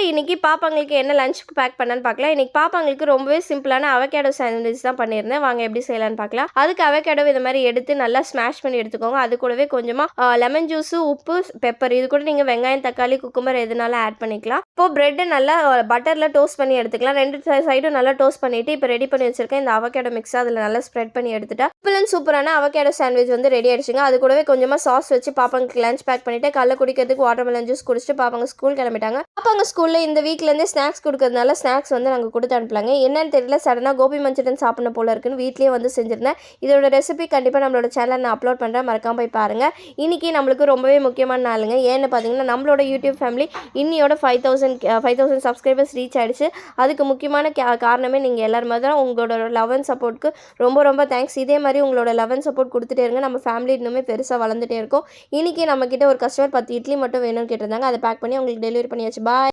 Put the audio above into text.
இன்னைக்கு பாப்பாங்களுக்கு என்ன லஞ்சுக்கு பேக் பண்ணேன்னு பார்க்கலாம். இன்னைக்கு பாப்பாங்களுக்கு ரொம்பவே சிம்பிளான அவகேடோ சாண்ட்விச் தான் பண்ணியிருந்தேன். வாங்க எப்படி செய்யலான்னு பார்க்கலாம். அதுக்கு அவகேடோ இந்த மாதிரி எடுத்து நல்லா ஸ்மாஷ் பண்ணி எடுத்துக்கோங்க. அது கூடவே கொஞ்சமாக லெமன் ஜூஸு, உப்பு, பெப்பர் இது கூட நீங்கள் வெங்காயம், தக்காளி, குக்கும்பர் எதுனாலும் ஆட் பண்ணிக்கலாம். இப்போது ப்ரெட்டை நல்லா பட்டரில் டோஸ்ட் பண்ணி எடுத்துக்கலாம். 2 சைடும் நல்லா டோஸ்ட் பண்ணிவிட்டு இப்போ ரெடி பண்ணி வச்சுருக்கேன் இந்த அவகேடோ மிக்ஸை அதில் நல்லா ஸ்ப்ரெட் பண்ணி எடுத்துட்டா சிம்பிள் சூப்பரான அவகேடோ சாண்ட்விச் வந்து ரெடி ஆயிடுச்சுங்க. அது கூடவே கொஞ்சமாக சாஸ் வச்சு பாப்பாங்களுக்கு லஞ்ச் பேக் பண்ணிவிட்டு காலைல குடிக்கிறதுக்கு வாட்டர்மெலன் ஜூஸ் குடிச்சிட்டு பாப்பாங்க ஸ்கூல் கிளம்பிட்டாங்க. பாப்பாங்க ஸ்கூலில் இந்த வீக்லேருந்து ஸ்நாக்ஸ் கொடுக்கறதுனால ஸ்நாக்ஸ் வந்து நாங்கள் கொடுத்து அனுப்பலாங்க. என்னன்னு தெரியல, சடனாக கோபி மஞ்சூரியன் சாப்பிடணும் போல இருக்குன்னு வீட்லேயே வந்து செஞ்சிருந்தேன். இதோட ரெசிபி கண்டிப்பாக நம்மளோட சேனலில் நான் அப்லோட் பண்ணுறேன், மறக்காம போய் பாருங்கள். இன்றைக்கி நம்மளுக்கு ரொம்பவே முக்கியமான நாளுங்க. ஏன்னு பார்த்தீங்கன்னா நம்மளோட யூடியூப் ஃபேமிலி இன்னியோட 5000 சப்ஸ்கிரைபர்ஸ் ரீச் ஆகிடுச்சு. அதுக்கு முக்கியமான காரணமே நீங்கள் எல்லாருமே தான். உங்களோட லவ் அண்ட் சப்போர்ட்டுக்கு ரொம்ப ரொம்ப தேங்க்ஸ். இதே மாதிரி உங்களோட லவ் அண்ட் சப்போர்ட் கொடுத்துட்டே இருங்க. நம்ம ஃபேமிலி இன்னுமே பெருசாக வளர்ந்துட்டே இருக்கும். இன்றைக்கி நம்மக்கிட்ட ஒரு கஸ்டமர் 10 இட்லி மட்டும் வேணும்னு கேட்டிருந்தாங்க. அதை பேக் பண்ணி உங்களுக்கு டெலிவரி பண்ணியாச்சு. பாய்.